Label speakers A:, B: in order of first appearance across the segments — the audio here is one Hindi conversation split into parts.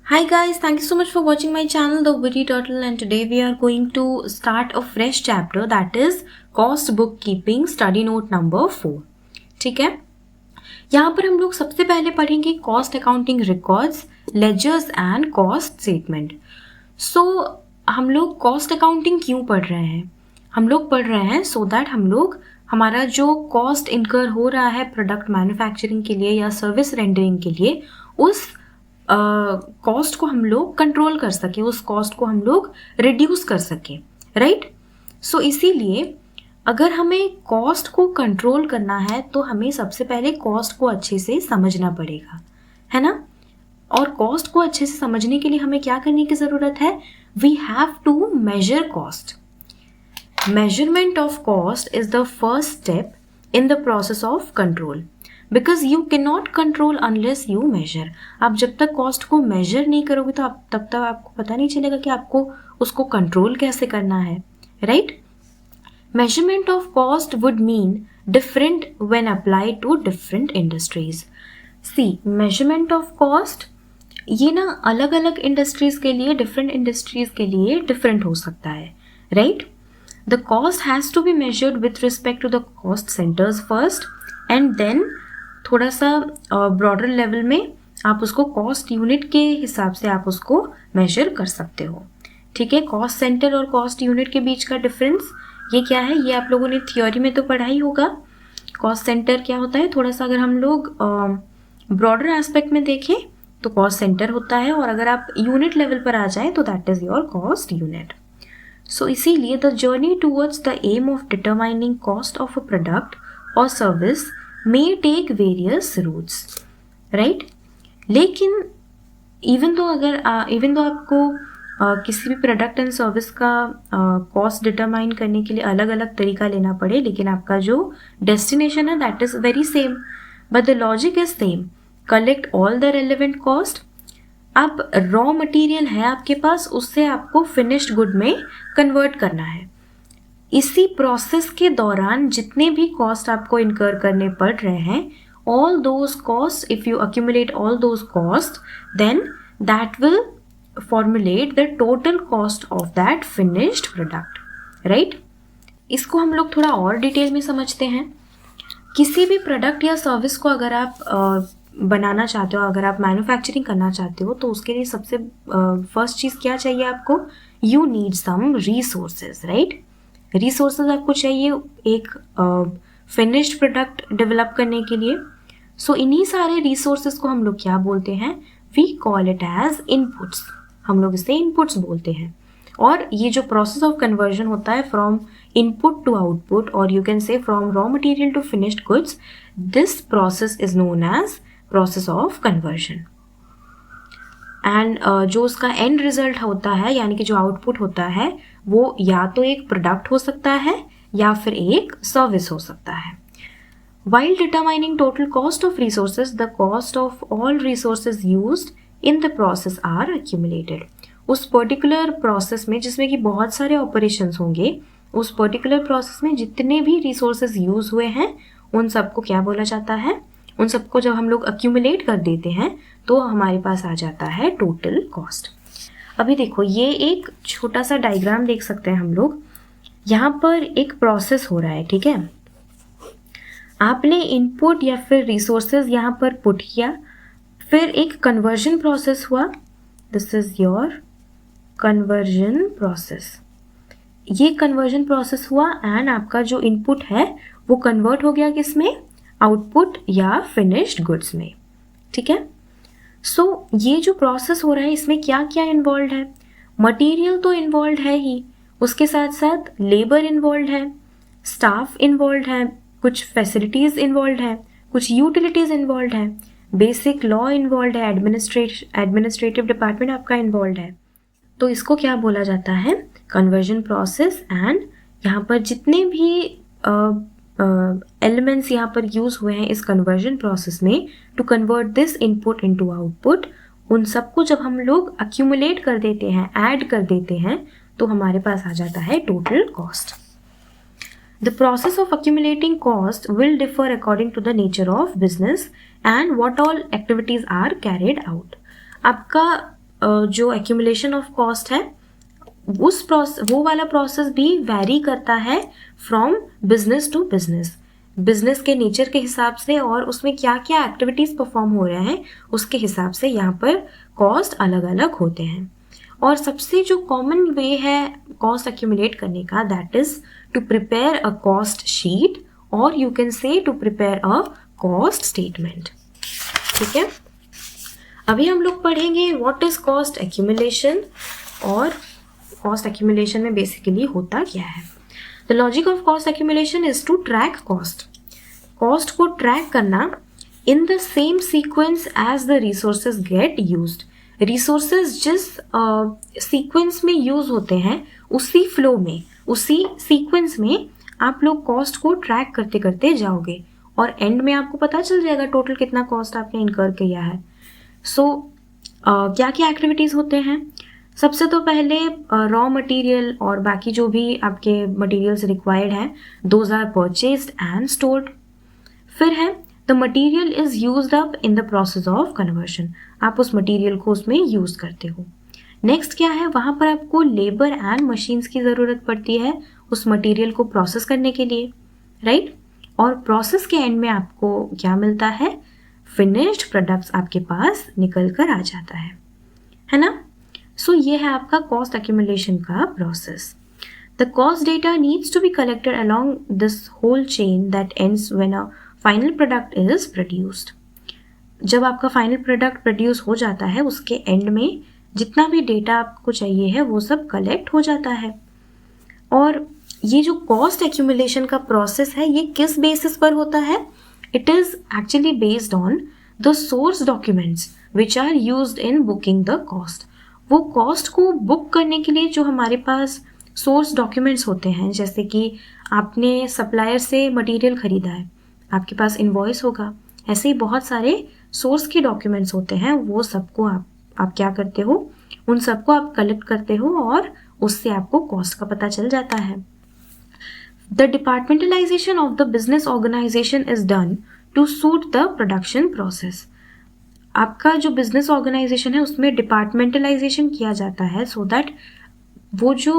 A: Hi guys, thank you so much for watching my channel The Witty Turtle, and today we are going to start a fresh chapter, that is Cost Bookkeeping Study Note number 4. ठीक है, यहाँ पर हम लोग सबसे पहले पढ़ेंगे cost accounting records, ledgers and cost statement. So हम लोग कॉस्ट अकाउंटिंग क्यों पढ़ रहे हैं? हम लोग पढ़ रहे हैं सो दैट हम लोग हमारा जो कॉस्ट इनकर हो रहा है प्रोडक्ट मैन्युफैक्चरिंग के लिए या सर्विस रेंडरिंग के लिए, उस कॉस्ट को हम लोग कंट्रोल कर सके, उस कॉस्ट को हम लोग रिड्यूस कर सके, राइट? सो इसीलिए अगर हमें कॉस्ट को कंट्रोल करना है तो हमें सबसे पहले कॉस्ट को अच्छे से समझना पड़ेगा, है ना? और कॉस्ट को अच्छे से समझने के लिए हमें क्या करने की ज़रूरत है? We have to measure cost. Measurement of cost is the first step in the process of control, because you can not control unless you measure. आप जब तक कॉस्ट को मेजर नहीं करोगे तो तब तक आपको पता नहीं चलेगा कि आपको उसको कंट्रोल कैसे करना है, right? Measurement of cost would mean different when applied to different industries. See, measurement of cost ये ना अलग अलग इंडस्ट्रीज के लिए, डिफरेंट इंडस्ट्रीज के लिए डिफरेंट हो सकता है, right? The cost has to be measured with respect to the cost centres first, and then थोड़ा सा ब्रॉडर लेवल में आप उसको कॉस्ट यूनिट के हिसाब से आप उसको मेजर कर सकते हो, ठीक है? कॉस्ट सेंटर और कॉस्ट यूनिट के बीच का डिफरेंस ये क्या है, ये आप लोगों ने थ्योरी में तो पढ़ा ही होगा. कॉस्ट सेंटर क्या होता है, थोड़ा सा अगर हम लोग ब्रॉडर एस्पेक्ट में देखें तो कॉस्ट सेंटर होता है, और अगर आप यूनिट लेवल पर आ जाए तो that is your cost unit. So इसीलिए the journey towards the aim of determining cost of a product और service may take various routes, right? लेकिन इवन तो आपको किसी भी प्रोडक्ट एंड सर्विस का कॉस्ट डिटरमाइन करने के लिए अलग अलग तरीका लेना पड़े, लेकिन आपका जो डेस्टिनेशन है that is very same, but the logic is same. Collect all the relevant cost. अब रॉ मटेरियल है आपके पास, उससे आपको फिनिश्ड गुड में कन्वर्ट करना है. इसी प्रोसेस के दौरान जितने भी कॉस्ट आपको इनकर करने पड़ रहे हैं, all those cost, if you accumulate all those cost, then that will formulate the total cost of that finished product, right? इसको हम लोग थोड़ा और डिटेल में समझते हैं. किसी भी प्रोडक्ट या सर्विस को अगर आप बनाना चाहते हो, अगर आप मैन्युफैक्चरिंग करना चाहते हो, तो उसके लिए सबसे फर्स्ट चीज़ क्या चाहिए आपको? You need some resources, right? Resources आपको चाहिए एक फिनिश्ड प्रोडक्ट डेवलप करने के लिए. सो इन्हीं सारे रिसोर्सेज को हम लोग क्या बोलते हैं? We call it as inputs. हम लोग इसे इनपुट्स बोलते हैं. और ये जो प्रोसेस ऑफ कन्वर्जन होता है फ्रॉम इनपुट टू आउटपुट, और you can say from raw material to finished goods, this process is known as process of conversion. And जो उसका एंड रिजल्ट होता है, यानी कि जो आउटपुट होता है, वो या तो एक प्रोडक्ट हो सकता है या फिर एक सर्विस हो सकता है. While determining total cost of resources, the cost of all resources used in the process are accumulated. उस पर्टिकुलर प्रोसेस में जिसमें कि बहुत सारे ऑपरेशंस होंगे, उस पर्टिकुलर प्रोसेस में जितने भी रिसोर्सेज यूज हुए हैं, उन सबको क्या बोला जाता है? उन सबको जब हम लोग अक्यूमुलेट कर देते हैं तो हमारे पास आ जाता है टोटल कॉस्ट. अभी देखो, ये एक छोटा सा डायग्राम देख सकते हैं हम लोग. यहाँ पर एक प्रोसेस हो रहा है, ठीक है? आपने इनपुट या फिर रिसोर्सेज यहाँ पर पुट किया, फिर एक कन्वर्जन प्रोसेस हुआ. This is your conversion process. ये कन्वर्जन प्रोसेस हुआ एंड आपका जो इनपुट है वो कन्वर्ट हो गया किसमें? आउटपुट या फिनिश्ड गुड्स में, ठीक है? सो ये जो प्रोसेस हो रहा है इसमें क्या क्या इन्वॉल्व है? मटेरियल तो इन्वॉल्व है ही, उसके साथ साथ लेबर इन्वॉल्व है, स्टाफ इन्वॉल्व है, कुछ फैसिलिटीज़ इन्वॉल्व है, कुछ यूटिलिटीज़ इन्वॉल्व है, बेसिक लॉ इन्वॉल्व है, एडमिनिस्ट्रेटिव डिपार्टमेंट आपका इन्वॉल्व है. तो इसको क्या बोला जाता है? Conversion process. एंड यहाँ पर जितने भी एलिमेंट्स यहाँ पर यूज हुए हैं इस कन्वर्जन प्रोसेस में to convert this input into output, उन सबको जब हम लोग अक्यूमुलेट कर देते हैं, ऐड कर देते हैं, तो हमारे पास आ जाता है total cost. The process of accumulating cost will differ according to the nature of business and what all activities are carried out. आपका जो एक्यूमुलेशन ऑफ कॉस्ट है वो वाला प्रोसेस भी वैरी करता है from business to business, business के नेचर के हिसाब से और उसमें क्या क्या एक्टिविटीज परफॉर्म हो रहे हैं उसके हिसाब से यहाँ पर कॉस्ट अलग अलग होते हैं। और सबसे जो कॉमन वे है कॉस्ट एक्यूमुलेट करने का, that is to prepare a cost sheet और you can say to prepare a cost statement. ठीक है, अभी हम लोग पढ़ेंगे व्हाट इज कॉस्ट एक्यूमुलेशन और कॉस्ट एक्यूमुलेशन में बेसिकली होता क्या है। The logic of cost accumulation is to track cost, cost को ट्रैक करना in the same sequence as the resources get used. Resources जिस सीक्वेंस में यूज होते हैं उसी फ्लो में, उसी सीक्वेंस में आप लोग कॉस्ट को ट्रैक करते करते जाओगे और एंड में आपको पता चल जाएगा टोटल कितना कॉस्ट आपने इनकर किया है। सो क्या क्या एक्टिविटीज़ होते हैं। सबसे तो पहले रॉ मटेरियल और बाकी जो भी आपके मटेरियल्स रिक्वायर्ड हैं those are purchased and stored. फिर है the material is used up in the process of conversion, आप उस मटेरियल को उसमें यूज करते हो। नेक्स्ट क्या है, वहाँ पर आपको लेबर एंड मशीन्स की ज़रूरत पड़ती है उस मटेरियल को प्रोसेस करने के लिए, राइट। और प्रोसेस के एंड में आपको क्या मिलता है, फिनिश्ड प्रोडक्ट्स आपके पास निकल कर आ जाता है ना। सो ये है आपका कॉस्ट एक्यूमुलेशन का process. The cost data needs to be collected along this whole chain that ends when a final product is produced. जब आपका फाइनल प्रोडक्ट प्रोड्यूस हो जाता है उसके एंड में जितना भी डेटा आपको चाहिए है वो सब कलेक्ट हो जाता है। और ये जो कॉस्ट एक्यूमुलेशन का प्रोसेस है ये किस बेसिस पर होता है, it is actually based on the source documents which are used in booking the cost. वो कॉस्ट को बुक करने के लिए जो हमारे पास सोर्स डॉक्यूमेंट्स होते हैं, जैसे कि आपने सप्लायर से मटेरियल खरीदा है, आपके पास इनवॉइस होगा, ऐसे ही बहुत सारे सोर्स के डॉक्यूमेंट्स होते हैं, वो सबको आप क्या करते हो, उन सबको आप कलेक्ट करते हो और उससे आपको कॉस्ट का पता चल जाता है। The departmentalisation of the business organisation is done to suit the production process. आपका जो बिजनेस ऑर्गेनाइजेशन है उसमें डिपार्टमेंटलाइजेशन किया जाता है सो दैट वो जो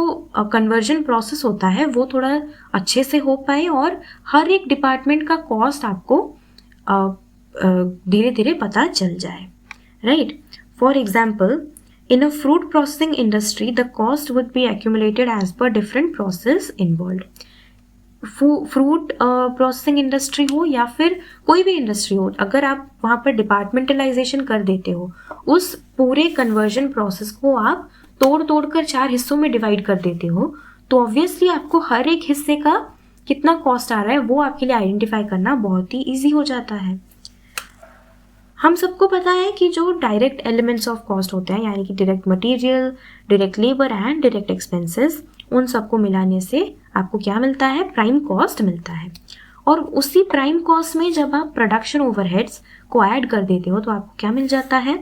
A: कन्वर्जन प्रोसेस होता है वो थोड़ा अच्छे से हो पाए और हर एक डिपार्टमेंट का कॉस्ट आपको धीरे धीरे पता चल जाए, right. For example, in a fruit processing industry, the cost would be accumulated as per different process involved. Fruit processing industry हो या फिर कोई भी इंडस्ट्री हो, अगर आप वहाँ पर डिपार्टमेंटलाइजेशन कर देते हो, उस पूरे कन्वर्जन प्रोसेस को आप तोड़ तोड़ कर 4 हिस्सों में डिवाइड कर देते हो, तो ऑब्वियसली आपको हर एक हिस्से का कितना कॉस्ट आ रहा है वो आपके लिए आइडेंटिफाई करना बहुत ही ईजी हो जाता है। हम सबको पता है कि जो डायरेक्ट एलिमेंट्स ऑफ कॉस्ट होते हैं, यानी कि direct material, direct labour and direct expenses, उन सबको मिलाने से आपको क्या मिलता है, प्राइम कॉस्ट मिलता है। और उसी प्राइम कॉस्ट में जब आप प्रोडक्शन ओवरहेड्स को ऐड कर देते हो तो आपको क्या मिल जाता है,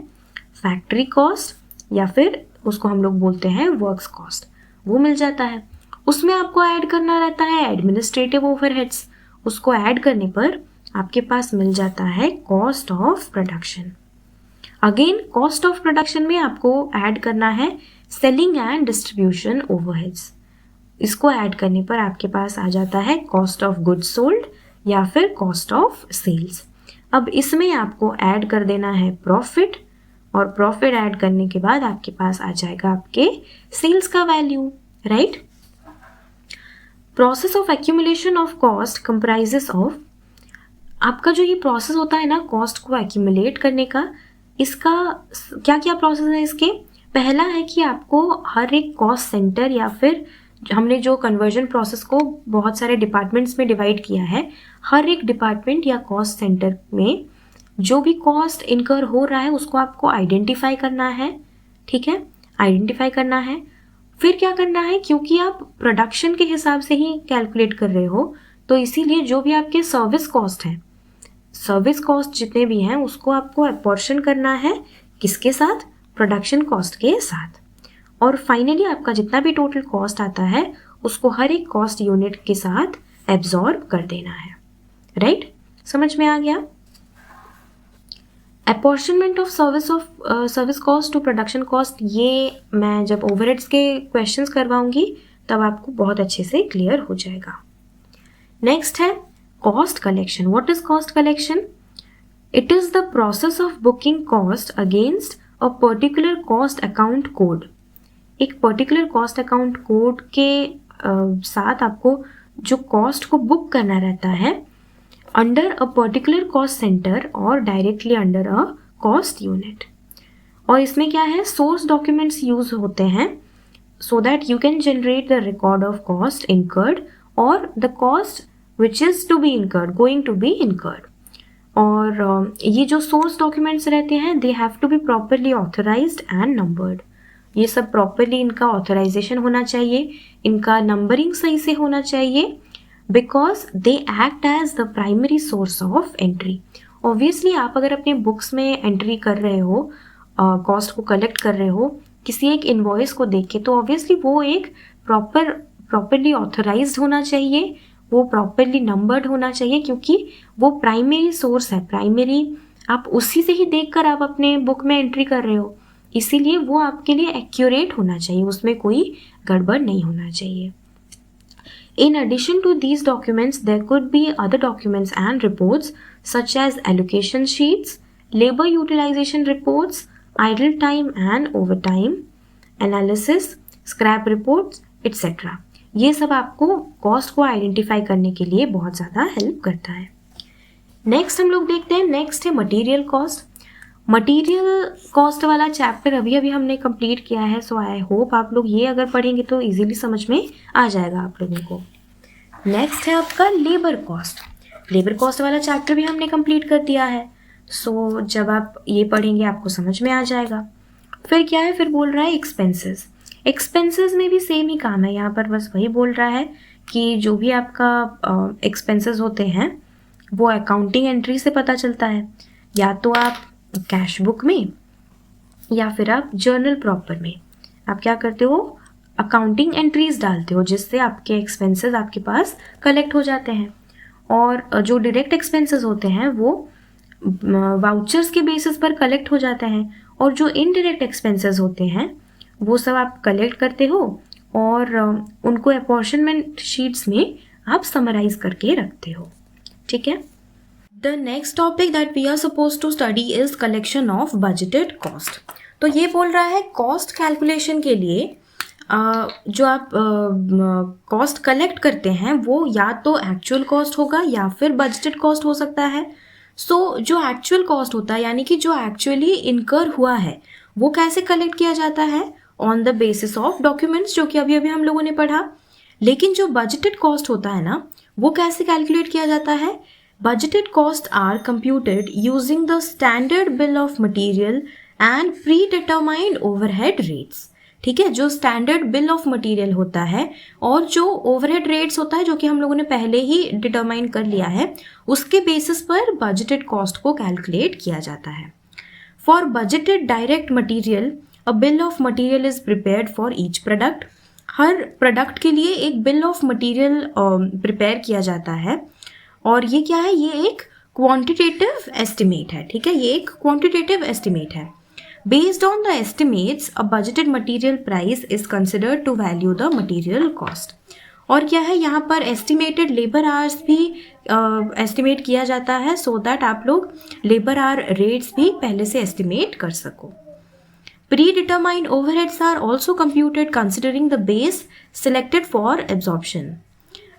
A: फैक्ट्री कॉस्ट या फिर उसको हम लोग बोलते हैं वर्क्स कॉस्ट, वो मिल जाता है। उसमें आपको ऐड करना रहता है एडमिनिस्ट्रेटिव ओवरहेड्स, उसको ऐड करने पर आपके पास मिल जाता है cost of production. Again cost of production में आपको ऐड करना है सेलिंग एंड डिस्ट्रीब्यूशन ओवरहेड्स, इसको ऐड करने पर आपके पास आ जाता है कॉस्ट ऑफ गुड्स सोल्ड या फिर कॉस्ट ऑफ सेल्स। अब इसमें आपको ऐड कर देना है प्रॉफिट, और प्रॉफिट ऐड करने के बाद आपके पास आ जाएगा आपके सेल्स का value, right. Process of accumulation of cost comprises of, आपका जो ये प्रोसेस होता है ना कॉस्ट को एक्यूमुलेट करने का, इसका क्या क्या प्रोसेस है इसके। पहला है कि आपको हर एक कॉस्ट सेंटर या फिर हमने जो कन्वर्जन प्रोसेस को बहुत सारे डिपार्टमेंट्स में डिवाइड किया है, हर एक डिपार्टमेंट या कॉस्ट सेंटर में जो भी कॉस्ट इनकर हो रहा है उसको आपको आइडेंटिफाई करना है, ठीक है, आइडेंटिफाई करना है। फिर क्या करना है, क्योंकि आप प्रोडक्शन के हिसाब से ही कैलकुलेट कर रहे हो तो इसीलिए जो भी आपके सर्विस कॉस्ट है, सर्विस कॉस्ट जितने भी हैं उसको आपको अपॉर्शन करना है किसके साथ, प्रोडक्शन कॉस्ट के साथ। और फाइनली आपका जितना भी टोटल कॉस्ट आता है उसको हर एक कॉस्ट यूनिट के साथ एब्जॉर्ब कर देना है, राइट। समझ में आ गया। Apportionment of service cost to production cost, ये मैं जब ओवरहेड्स के क्वेश्चंस करवाऊंगी तब आपको बहुत अच्छे से क्लियर हो जाएगा। नेक्स्ट है cost collection. What is cost collection? It is the process of booking cost against a particular cost account code. एक पर्टिकुलर कॉस्ट अकाउंट कोड के साथ आपको जो कॉस्ट को बुक करना रहता है under a particular cost centre और directly under a cost unit. और इसमें क्या है, सोर्स डॉक्यूमेंट्स यूज होते हैं so that you can generate the record of cost incurred और the cost which is to be incurred, going to be incurred. और ये जो सोर्स डॉक्यूमेंट्स रहते हैं they have to be properly authorised and numbered. ये सब प्रॉपरली इनका ऑथराइजेशन होना चाहिए, इनका नंबरिंग सही से होना चाहिए, because they act as the primary source of entry. Obviously आप अगर अपने बुक्स में एंट्री कर रहे हो, कॉस्ट को कलेक्ट कर रहे हो किसी एक इनवॉइस को देख के, तो ऑब्वियसली वो एक प्रॉपरली ऑथराइज्ड होना चाहिए, वो प्रॉपरली नंबर्ड होना चाहिए, क्योंकि वो प्राइमरी सोर्स है, प्राइमरी आप उसी से ही देखकर आप अपने बुक में एंट्री कर रहे हो, इसीलिए वो आपके लिए एक्यूरेट होना चाहिए, उसमें कोई गड़बड़ नहीं होना चाहिए। In addition to these documents, there could be other documents and reports such as allocation sheets, labor utilization reports, idle time and overtime analysis, scrap reports, etc. ये सब आपको कॉस्ट को आइडेंटिफाई करने के लिए बहुत ज़्यादा हेल्प करता है। नेक्स्ट हम लोग देखते हैं, नेक्स्ट है मटीरियल कॉस्ट। मटीरियल कॉस्ट वाला चैप्टर अभी अभी हमने कंप्लीट किया है, सो आई होप आप लोग ये अगर पढ़ेंगे तो इजीली समझ में आ जाएगा आप लोगों को। नेक्स्ट है आपका लेबर कॉस्ट। लेबर कॉस्ट वाला चैप्टर भी हमने कंप्लीट कर दिया है, सो जब आप ये पढ़ेंगे आपको समझ में आ जाएगा। फिर क्या है, फिर बोल रहा है एक्सपेंसेस। एक्सपेंसेस में भी सेम ही काम है, यहाँ पर बस वही बोल रहा है कि जो भी आपका एक्सपेंसेस होते हैं वो अकाउंटिंग एंट्री से पता चलता है, या तो आप कैश बुक में या फिर आप जर्नल प्रॉपर में आप क्या करते हो, अकाउंटिंग एंट्रीज डालते हो, जिससे आपके एक्सपेंसेस आपके पास कलेक्ट हो जाते हैं। और जो डायरेक्ट एक्सपेंसेस होते हैं वो वाउचर्स के बेसिस पर कलेक्ट हो जाते हैं, और जो इनडायरेक्ट एक्सपेंसेस होते हैं वो सब आप कलेक्ट करते हो और उनको अपॉर्शनमेंट शीट्स में आप समराइज करके रखते हो। ठीक है। The next topic that we are suppose to study is collection of budgeted cost. तो ये बोल रहा है कॉस्ट कैलकुलेशन के लिए जो आप कॉस्ट कलेक्ट करते हैं वो या तो एक्चुअल कॉस्ट होगा या फिर बजटेड कॉस्ट हो सकता है। सो जो एक्चुअल कॉस्ट होता है यानी कि जो एक्चुअली इनकर हुआ है वो कैसे कलेक्ट किया जाता है, on the basis of documents, जो कि अभी अभी हम लोगों ने पढ़ा। लेकिन जो बजटेड कॉस्ट होता है ना, वो कैसे कैलकुलेट किया जाता है, budgeted cost are computed using the standard bill of material and predetermined overhead rates. ठीक है, जो स्टैंडर्ड बिल ऑफ मटेरियल होता है और जो ओवरहेड रेट्स होता है जो कि हम लोगों ने पहले ही डिटरमाइन कर लिया है, उसके बेसिस पर बजटेड कॉस्ट को कैलकुलेट किया जाता है। For budgeted direct material a bill of material is prepared for each product. Her product के लिए एक बिल ऑफ मटेरियल प्रिपेयर किया जाता है, और ये क्या है, ये एक क्वांटिटेटिव एस्टिमेट है। ठीक है, ये एक क्वांटिटेटिव एस्टिमेट है। Based on the estimates, a budgeted material price is considered to value the material cost. और क्या है, यहाँ पर estimated labor hours भी estimate किया जाता है, so that आप लोग labor hour rates भी पहले से estimate कर सको। Predetermined overheads are also computed considering the base selected for absorption.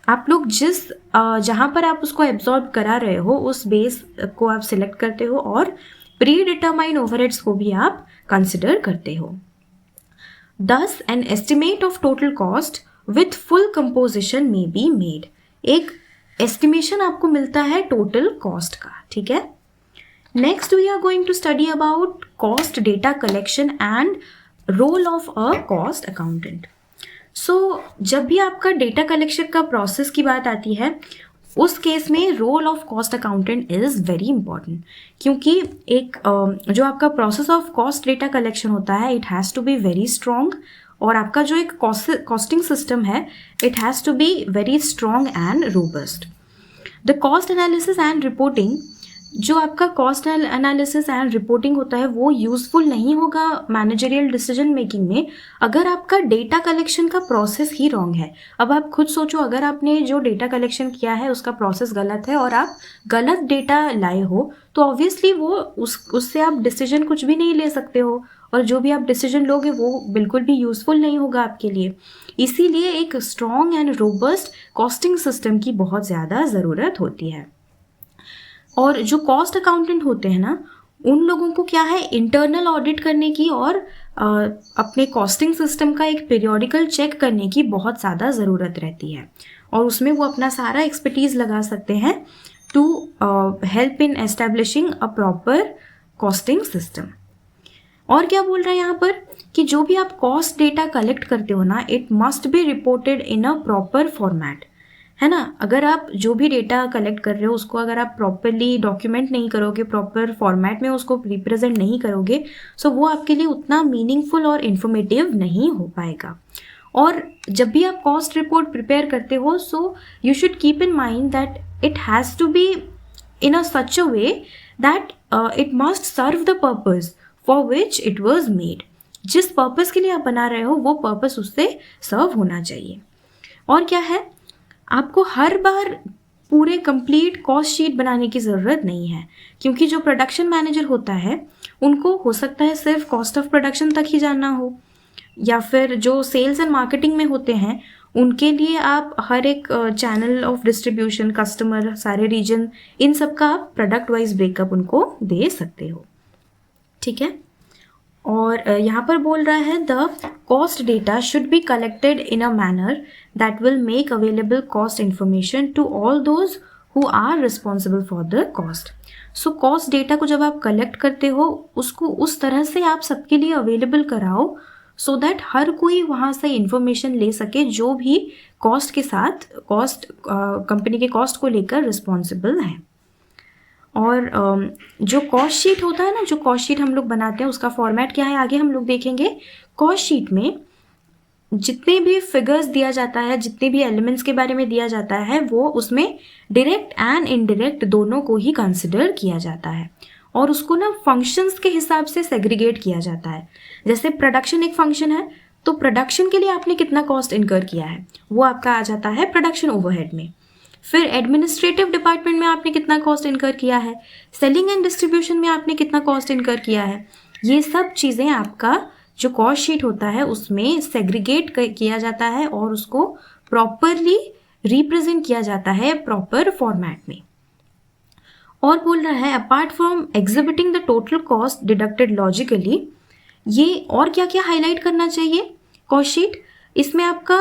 A: आप लोग जिस जहाँ पर आप उसको एब्जॉर्ब करा रहे हो उस बेस को आप सिलेक्ट करते हो, और प्री डिटरमाइंड ओवरहेड्स को भी आप कंसिडर करते हो। Thus an estimate of total cost with full composition may be made. एक एस्टिमेशन आपको मिलता है टोटल कॉस्ट का। ठीक है। Next we are going to study about cost data collection and role of a cost accountant. So जब भी आपका डेटा कलेक्शन का प्रोसेस की बात आती है, उस केस में role of cost accountant is very important, क्योंकि एक जो आपका process of cost data collection होता है it has to be very strong, और आपका जो एक कॉस्टिंग सिस्टम है it has to be very strong and robust. The cost analysis and reporting जो आपका कॉस्ट एनालिसिस एंड रिपोर्टिंग होता है वो यूजफुल नहीं होगा मैनेजरियल डिसीजन मेकिंग में अगर आपका डेटा कलेक्शन का प्रोसेस ही रॉन्ग है। अब आप खुद सोचो, अगर आपने जो डेटा कलेक्शन किया है उसका प्रोसेस गलत है और आप गलत डेटा लाए हो तो ऑब्वियसली वो उससे आप डिसीजन कुछ भी नहीं ले सकते हो, और जो भी आप डिसीजन लोगे वो बिल्कुल भी यूजफुल नहीं होगा आपके लिए। इसीलिए एक strong and robust costing system की बहुत ज़्यादा ज़रूरत होती है। और जो कॉस्ट अकाउंटेंट होते हैं ना, उन लोगों को क्या है, इंटरनल ऑडिट करने की और अपने कॉस्टिंग सिस्टम का एक पीरियोडिकल चेक करने की बहुत ज़्यादा ज़रूरत रहती है, और उसमें वो अपना सारा एक्सपर्टीज़ लगा सकते हैं to help in establishing a proper costing system. और क्या बोल रहे हैं यहाँ पर कि जो भी आप कॉस्ट डेटा कलेक्ट करते हो ना, it must be reported in a proper format, है ना। अगर आप जो भी डेटा कलेक्ट कर रहे हो उसको अगर आप प्रॉपरली डॉक्यूमेंट नहीं करोगे, प्रॉपर फॉर्मेट में उसको रिप्रेजेंट नहीं करोगे, सो वो आपके लिए उतना मीनिंगफुल और इन्फॉर्मेटिव नहीं हो पाएगा। और जब भी आप कॉस्ट रिपोर्ट प्रिपेयर करते हो, so you should keep in mind that it has to be in a such a way that it must serve the purpose for which it was made. जिस पर्पज़ के लिए आप बना रहे हो वो पर्पज़ उससे सर्व होना चाहिए। और क्या है, आपको हर बार पूरे कंप्लीट कॉस्ट शीट बनाने की ज़रूरत नहीं है, क्योंकि जो प्रोडक्शन मैनेजर होता है उनको हो सकता है सिर्फ कॉस्ट ऑफ प्रोडक्शन तक ही जानना हो, या फिर जो सेल्स एंड मार्केटिंग में होते हैं उनके लिए आप हर एक चैनल ऑफ डिस्ट्रीब्यूशन, कस्टमर, सारे रीजन, इन सब का आप प्रोडक्ट वाइज ब्रेकअप उनको दे सकते हो, ठीक है। और यहाँ पर बोल रहा है the cost data should be collected in a manner that will make available cost information to all those who are responsible for the cost. So cost data को जब आप कलेक्ट करते हो उसको उस तरह से आप सबके लिए अवेलेबल कराओ सो दैट हर कोई वहाँ से इंफॉर्मेशन ले सके जो भी कॉस्ट के साथ कंपनी के कॉस्ट को लेकर रिस्पॉन्सिबल है। और जो कॉस्ट शीट होता है ना, जो कॉस्ट शीट हम लोग बनाते हैं उसका फॉर्मेट क्या है आगे हम लोग देखेंगे। कॉस्ट शीट में जितने भी फिगर्स दिया जाता है, जितने भी एलिमेंट्स के बारे में दिया जाता है, वो उसमें डायरेक्ट एंड इनडायरेक्ट दोनों को ही कंसिडर किया जाता है, और उसको ना फंक्शंस के हिसाब से सेग्रीगेट किया जाता है। जैसे प्रोडक्शन एक फंक्शन है, तो प्रोडक्शन के लिए आपने कितना कॉस्ट इनकर किया है वो आपका आ जाता है प्रोडक्शन ओवरहेड में। फिर एडमिनिस्ट्रेटिव डिपार्टमेंट में आपने कितना कॉस्ट इनकर किया है, सेलिंग एंड डिस्ट्रीब्यूशन में आपने कितना कॉस्ट इनकर किया है, ये सब चीज़ें आपका जो कॉस्ट शीट होता है उसमें सेग्रीगेट किया जाता है और उसको प्रॉपरली रिप्रेजेंट किया जाता है प्रॉपर फॉर्मेट में। और बोल रहा है apart from exhibiting the total cost deducted logically, ये और क्या क्या हाईलाइट करना चाहिए कॉस्ट शीट, इसमें आपका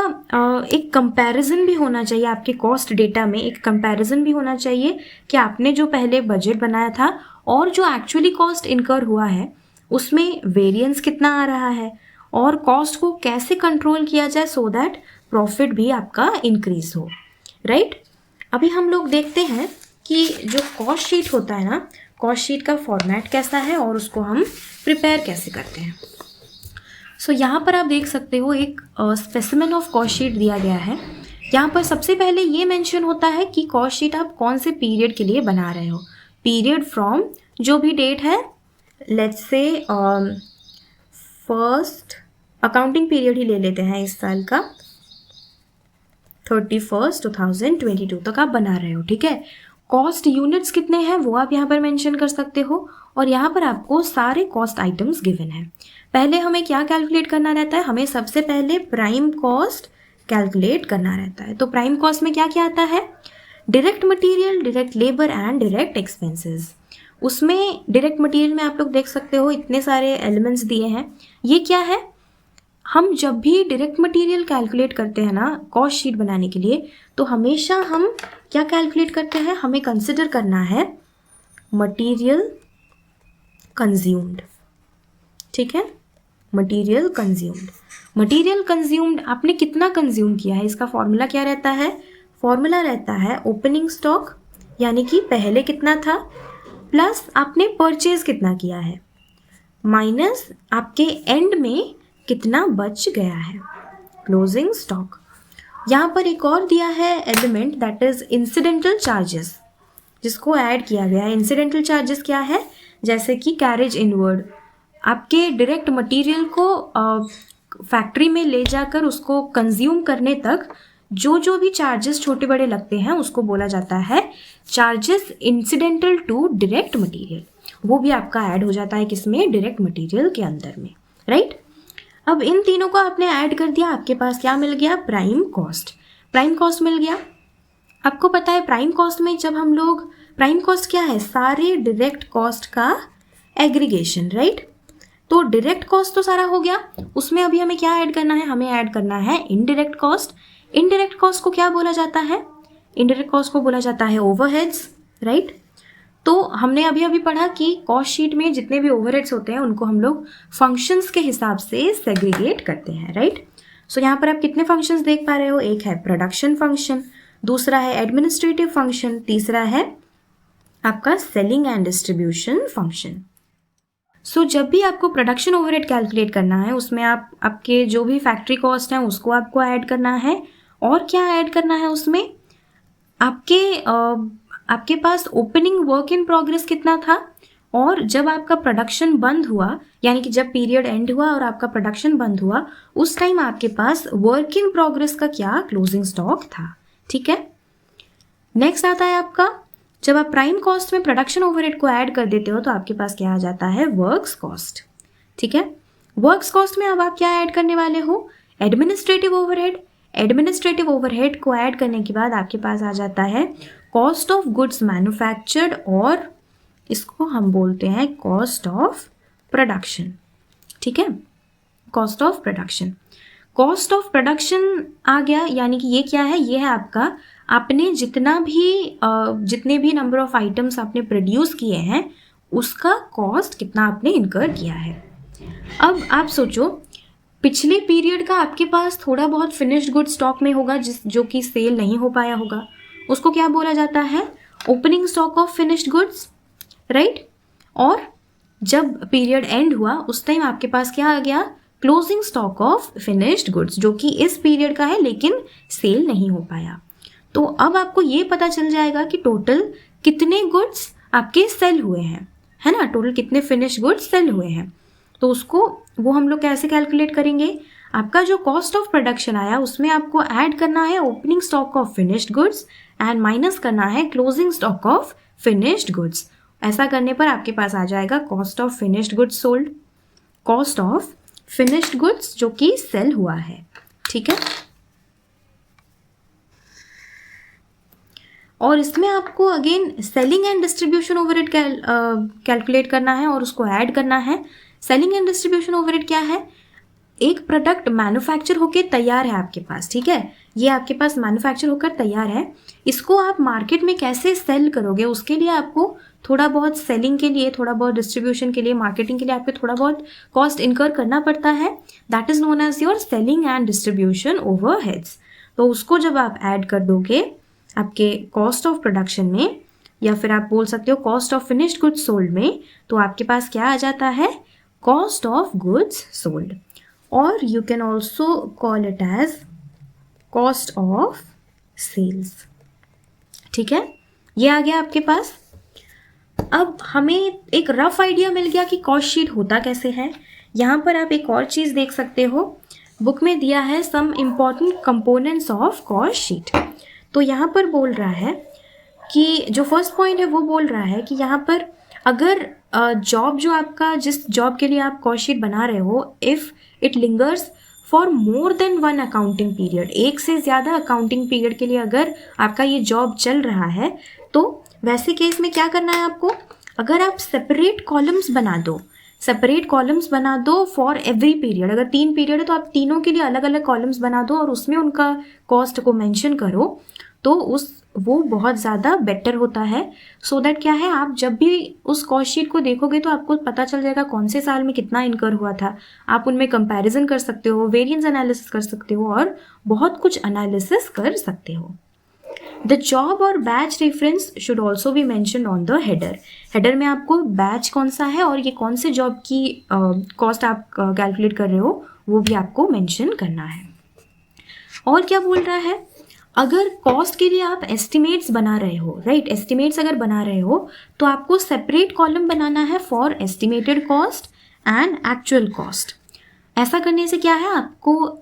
A: एक कंपैरिजन भी होना चाहिए, आपके कॉस्ट डेटा में एक कंपैरिजन भी होना चाहिए कि आपने जो पहले बजट बनाया था और जो एक्चुअली कॉस्ट इनकर हुआ है उसमें वेरिएंस कितना आ रहा है, और कॉस्ट को कैसे कंट्रोल किया जाए सो दैट प्रॉफिट भी आपका इंक्रीज हो, राइट। अभी हम लोग देखते हैं कि जो कॉस्ट शीट होता है ना, कॉस्ट शीट का फॉर्मेट कैसा है और उसको हम प्रिपेयर कैसे करते हैं। सो यहाँ पर आप देख सकते हो एक स्पेसिमेन ऑफ कॉस्ट शीट दिया गया है। यहाँ पर सबसे पहले ये मेंशन होता है कि कॉस्ट शीट आप कौन से पीरियड के लिए बना रहे हो। पीरियड फ्रॉम जो भी डेट है, let's say first accounting period ही ले लेते हैं इस साल का, 31 2022 तक आप बना रहे हो, ठीक है। कॉस्ट यूनिट्स कितने हैं वो आप यहाँ पर मेंशन कर सकते हो, और यहाँ पर आपको सारे कॉस्ट आइटम्स गिवन हैं। पहले हमें क्या कैलकुलेट करना रहता है, हमें सबसे पहले प्राइम कॉस्ट कैलकुलेट करना रहता है। तो प्राइम कॉस्ट में क्या क्या आता है, direct material, direct labour and direct expenses. उसमें डायरेक्ट मटेरियल में आप लोग देख सकते हो इतने सारे एलिमेंट्स दिए हैं। ये क्या है, हम जब भी डायरेक्ट मटेरियल कैलकुलेट करते हैं ना कॉस्ट शीट बनाने के लिए, तो हमेशा हम क्या कैलकुलेट करते हैं, हमें कंसिडर करना है मटेरियल कंज्यूम्ड, ठीक है। मटेरियल कंज्यूम्ड, मटेरियल कंज्यूम्ड आपने कितना कंज्यूम किया है, इसका फॉर्मूला क्या रहता है, फॉर्मूला रहता है ओपनिंग स्टॉक, यानी कि पहले कितना था, प्लस आपने परचेज कितना किया है, माइनस आपके एंड में कितना बच गया है, क्लोजिंग स्टॉक। यहाँ पर एक और दिया है element that is incidental charges, जिसको ऐड किया गया है। इंसिडेंटल चार्जेस क्या है, जैसे कि कैरेज इनवर्ड, आपके डायरेक्ट मटेरियल को फैक्ट्री में ले जाकर उसको कंज्यूम करने तक जो भी चार्जेस छोटे बड़े लगते हैं उसको बोला जाता है charges incidental to direct material. वो भी आपका ऐड हो जाता है किसमें, डायरेक्ट मटेरियल के अंदर में, राइट। अब इन तीनों को आपने ऐड कर दिया, आपके पास क्या मिल गया, प्राइम कॉस्ट। प्राइम कॉस्ट मिल गया। आपको पता है प्राइम कॉस्ट में जब हम लोग, प्राइम कॉस्ट क्या है, सारे डायरेक्ट कॉस्ट का एग्रीगेशन, राइट। तो डायरेक्ट कॉस्ट तो सारा हो गया, उसमें अभी हमें क्या ऐड करना है, हमें ऐड करना है इनडायरेक्ट कॉस्ट। इनडायरेक्ट कॉस्ट को क्या बोला जाता है, इनडायरेक्ट कॉस्ट को बोला जाता है ओवरहेड्स, राइट। तो हमने अभी पढ़ा कि कॉस्ट शीट में जितने भी ओवरहेड्स होते हैं उनको हम लोग फंक्शंस के हिसाब से सेग्रीगेट करते हैं, राइट। सो यहाँ पर आप कितने फंक्शंस देख पा रहे हो, एक है प्रोडक्शन फंक्शन, दूसरा है एडमिनिस्ट्रेटिव फंक्शन, तीसरा है आपका सेलिंग एंड डिस्ट्रीब्यूशन फंक्शन। सो जब भी आपको प्रोडक्शन ओवरहेड कैलकुलेट करना है उसमें आपके जो भी फैक्ट्री कॉस्ट हैं उसको आपको ऐड करना है। और क्या ऐड करना है उसमें, आपके पास ओपनिंग वर्क इन प्रोग्रेस कितना था, और जब आपका प्रोडक्शन बंद हुआ, यानी कि जब पीरियड एंड हुआ और आपका प्रोडक्शन बंद हुआ, उस टाइम आपके पास वर्क इन प्रोग्रेस का क्या क्लोजिंग स्टॉक था, ठीक है। नेक्स्ट आता है आपका, जब आप प्राइम कॉस्ट में प्रोडक्शन ओवरहेड को ऐड कर देते हो तो आपके पास क्या आ जाता है, वर्क्स कॉस्ट, ठीक है। वर्क्स कॉस्ट में अब आप क्या ऐड करने वाले हो, एडमिनिस्ट्रेटिव ओवरहेड। एडमिनिस्ट्रेटिव ओवरहेड को ऐड करने के बाद आपके पास आ जाता है कॉस्ट ऑफ गुड्स मैन्युफैक्चर्ड, और इसको हम बोलते हैं कॉस्ट ऑफ प्रोडक्शन, ठीक है, cost of production. Cost of production आ गया, यानी कि ये क्या है, ये है आपका, आपने जितने भी नंबर ऑफ आइटम्स आपने प्रोड्यूस किए हैं उसका कॉस्ट कितना आपने इनकर किया है। अब आप सोचो, पिछले पीरियड का आपके पास थोड़ा बहुत फिनिश्ड गुड स्टॉक में होगा जो कि सेल नहीं हो पाया होगा, उसको क्या बोला जाता है, opening stock of finished goods, right. और जब पीरियड एंड हुआ उस टाइम आपके पास क्या आ गया, closing stock of finished goods, जो कि इस पीरियड का है लेकिन सेल नहीं हो पाया। तो अब आपको ये पता चल जाएगा कि टोटल कितने गुड्स आपके सेल हुए हैं, है ना, टोटल कितने फिनिश गुड्स सेल हुए हैं। तो वो हम लोग कैसे कैलकुलेट करेंगे, आपका जो कॉस्ट ऑफ प्रोडक्शन आया उसमें आपको ऐड करना है opening stock of finished goods and minus करना है closing stock of finished goods. ऐसा करने पर आपके पास आ जाएगा cost of finished goods sold, cost of finished goods जो कि सेल हुआ है, ठीक है। और इसमें आपको again selling and distribution overhead calculate करना है और उसको ऐड करना है। सेलिंग एंड डिस्ट्रीब्यूशन ओवरहेड क्या है, एक प्रोडक्ट मैन्युफैक्चर होकर तैयार है आपके पास, ठीक है, ये आपके पास मैन्युफैक्चर होकर तैयार है, इसको आप मार्केट में कैसे सेल करोगे, उसके लिए आपको थोड़ा बहुत सेलिंग के लिए, थोड़ा बहुत डिस्ट्रीब्यूशन के लिए, मार्केटिंग के लिए आपको थोड़ा बहुत कॉस्ट इनकर करना पड़ता है। That is known as your selling and distribution overheads. तो उसको जब आप ऐड कर दोगे आपके कॉस्ट ऑफ प्रोडक्शन में, या फिर आप बोल सकते हो cost of finished goods sold में, तो आपके पास क्या आ जाता है, कॉस्ट ऑफ गुड्स सोल्ड, और you can also call it as cost of sales, ठीक है। ये आ गया आपके पास। अब हमें एक रफ आइडिया मिल गया कि कॉस्ट शीट होता कैसे है। यहाँ पर आप एक और चीज़ देख सकते हो, बुक में दिया है some important components of cost sheet. तो यहाँ पर बोल रहा है कि जो फर्स्ट पॉइंट है वो बोल रहा है कि यहाँ पर अगर जॉब जो आपका, जिस जॉब के लिए आप कॉस्ट शीट बना रहे हो, if it lingers for more than one accounting period, एक से ज़्यादा अकाउंटिंग पीरियड के लिए अगर आपका ये जॉब चल रहा है, तो वैसे केस में क्या करना है आपको, अगर आप सेपरेट कॉलम्स बना दो फॉर एवरी पीरियड, अगर 3 पीरियड है तो आप तीनों के लिए अलग अलग कॉलम्स बना दो और उसमें उनका कॉस्ट को मेंशन करो, तो वो बहुत ज़्यादा बेटर होता है। सो दैट क्या है, आप जब भी उस कॉस्ट शीट को देखोगे तो आपको पता चल जाएगा कौन से साल में कितना इनकर हुआ था। आप उनमें कंपैरिजन कर सकते हो, वेरिएंस एनालिसिस कर सकते हो और बहुत कुछ एनालिसिस कर सकते हो। द जॉब और batch reference should also be mentioned on the header. Header में आपको बैच कौन सा है और ये कौन से जॉब की कॉस्ट आप कैलकुलेट कर रहे हो वो भी आपको मैंशन करना है। और क्या बोल रहा है, अगर कॉस्ट के लिए आप एस्टिमेट्स बना रहे हो, राइट, एस्टिमेट्स अगर बना रहे हो तो आपको सेपरेट कॉलम बनाना है for estimated cost and actual cost. ऐसा करने से क्या है, आपको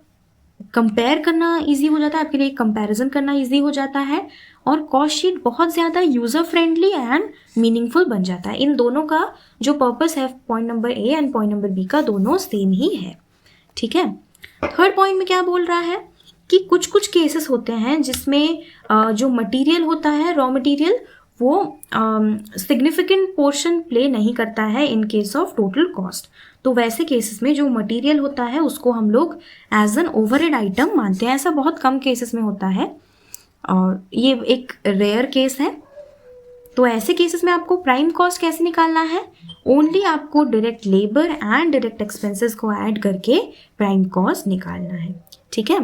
A: कंपेयर करना इजी हो जाता है, आपके लिए कंपैरिजन करना इजी हो जाता है और कॉस्ट शीट बहुत ज़्यादा यूज़र फ्रेंडली एंड मीनिंगफुल बन जाता है। इन दोनों का जो पर्पस है, point number A and point number B का, दोनों सेम ही है, ठीक है। थर्ड पॉइंट में क्या बोल रहा है कि कुछ कुछ केसेस होते हैं जिसमें जो मटेरियल होता है, रॉ मटेरियल, वो सिग्निफिकेंट पोर्शन प्ले नहीं करता है in case of total cost. तो वैसे केसेस में जो मटेरियल होता है उसको हम लोग एज एन ओवरहेड आइटम मानते हैं। ऐसा बहुत कम केसेस में होता है और ये एक रेयर केस है। तो ऐसे केसेस में आपको प्राइम कॉस्ट कैसे निकालना है, ओनली आपको direct labour and direct expenses को ऐड करके प्राइम कॉस्ट निकालना है, ठीक है।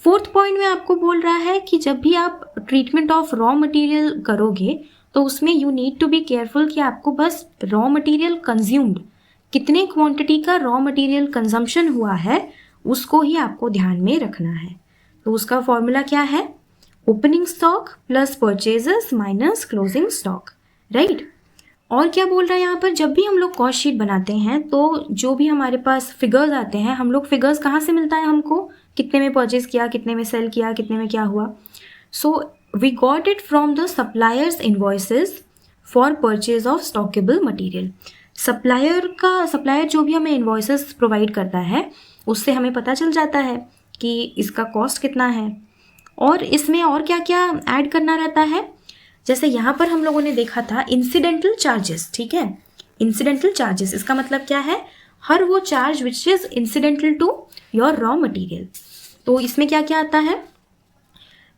A: फोर्थ पॉइंट में आपको बोल रहा है कि जब भी आप ट्रीटमेंट ऑफ रॉ मटेरियल करोगे तो उसमें you need to be careful कि आपको बस रॉ मटेरियल कंज्यूम्ड, कितने क्वांटिटी का रॉ मटेरियल कंजम्पशन हुआ है उसको ही आपको ध्यान में रखना है। तो उसका फॉर्मूला क्या है, opening stock plus purchases minus closing stock, right. और क्या बोल रहा है यहाँ पर, जब भी हम लोग कॉस्ट शीट बनाते हैं तो जो भी हमारे पास फिगर्स आते हैं, हम लोग फिगर्स कहाँ से मिलता है हमको, कितने में परचेज किया, कितने में सेल किया, कितने में क्या हुआ। So we got it from the suppliers invoices for purchase of stockable material. Supplier जो भी हमें इन्वॉइसेस प्रोवाइड करता है उससे हमें पता चल जाता है कि इसका कॉस्ट कितना है। और इसमें और क्या क्या ऐड करना रहता है, जैसे यहाँ पर हम लोगों ने देखा था इंसिडेंटल चार्जेस, ठीक है। इंसिडेंटल चार्जेस इसका मतलब क्या है, हर वो charge which is incidental to your raw material. तो इसमें क्या क्या आता है,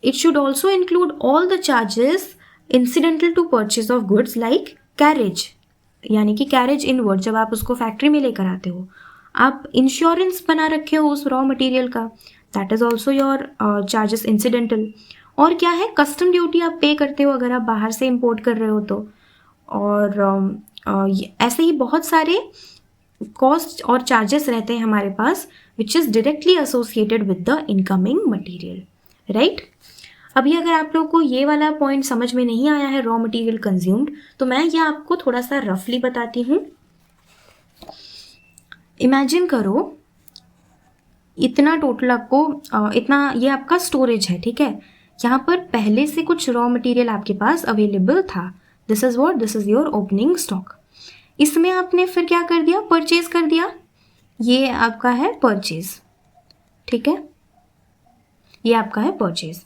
A: it should also include all the charges incidental to purchase of goods like carriage, यानी कि कैरेज इनवर्ड, जब आप उसको फैक्ट्री में लेकर आते हो, आप इंश्योरेंस बना रखे हो उस रॉ मटेरियल का, that is also your charges incidental. और क्या है, कस्टम ड्यूटी आप पे करते हो अगर आप बाहर से इंपोर्ट कर रहे हो तो। और ऐसे ही बहुत सारे कॉस्ट और चार्जेस रहते हैं हमारे पास which is directly associated with the incoming material, right. अभी अगर आप लोगों को ये वाला पॉइंट समझ में नहीं आया है, रॉ मटेरियल कंज्यूम्ड, तो मैं ये आपको थोड़ा सा रफली बताती हूँ। इमेजिन करो इतना टोटल आपको इतना, ये आपका स्टोरेज है, ठीक है। यहाँ पर पहले से कुछ रॉ मटेरियल आपके पास अवेलेबल था, this is what, this is your opening stock. इसमें आपने फिर क्या कर दिया, परचेज कर दिया, ये आपका है परचेज, ठीक है, ये आपका है परचेज।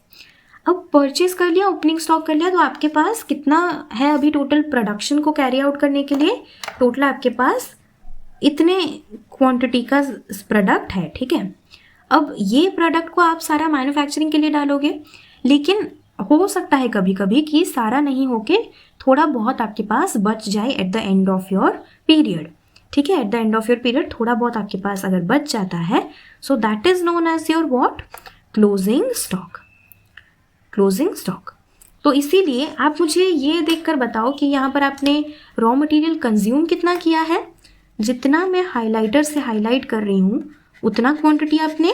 A: अब परचेज कर लिया, ओपनिंग स्टॉक कर लिया, तो आपके पास कितना है अभी टोटल प्रोडक्शन को कैरी आउट करने के लिए, टोटल आपके पास इतने क्वांटिटी का प्रोडक्ट है, ठीक है। अब ये प्रोडक्ट को आप सारा मैन्युफैक्चरिंग के लिए डालोगे, लेकिन हो सकता है कभी कभी कि सारा नहीं होके थोड़ा बहुत आपके पास बच जाए at the end of your period, ठीक है। At the end of your period थोड़ा बहुत आपके पास अगर बच जाता है, so that is known as your what, closing stock, closing stock. तो इसीलिए आप मुझे ये देखकर बताओ कि यहाँ पर आपने रॉ मटेरियल कंज्यूम कितना किया है, जितना मैं हाइलाइटर से हाईलाइट कर रही हूँ उतना क्वांटिटी आपने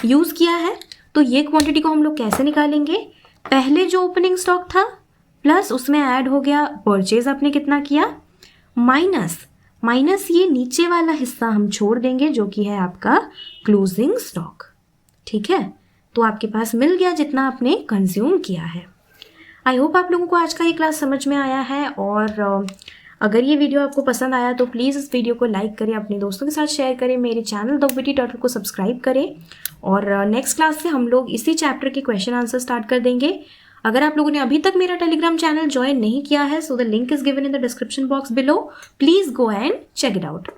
A: यूज़ किया है। तो ये क्वांटिटी को हम लोग कैसे निकालेंगे, पहले जो ओपनिंग स्टॉक था प्लस उसमें ऐड हो गया परचेज आपने कितना किया, माइनस ये नीचे वाला हिस्सा हम छोड़ देंगे जो कि है आपका क्लोजिंग स्टॉक, ठीक है। तो आपके पास मिल गया जितना आपने कंज्यूम किया है। आई होप आप लोगों को आज का ये क्लास समझ में आया है, और अगर ये वीडियो आपको पसंद आया तो प्लीज़ इस वीडियो को लाइक करें, अपने दोस्तों के साथ शेयर करें, मेरे चैनल द विटी टॉटल को सब्सक्राइब करें, और नेक्स्ट क्लास से हम लोग इसी चैप्टर के क्वेश्चन आंसर स्टार्ट कर देंगे। अगर आप लोगों ने अभी तक मेरा टेलीग्राम चैनल ज्वाइन नहीं किया है, so the link is given in the description box below, please go and check it out.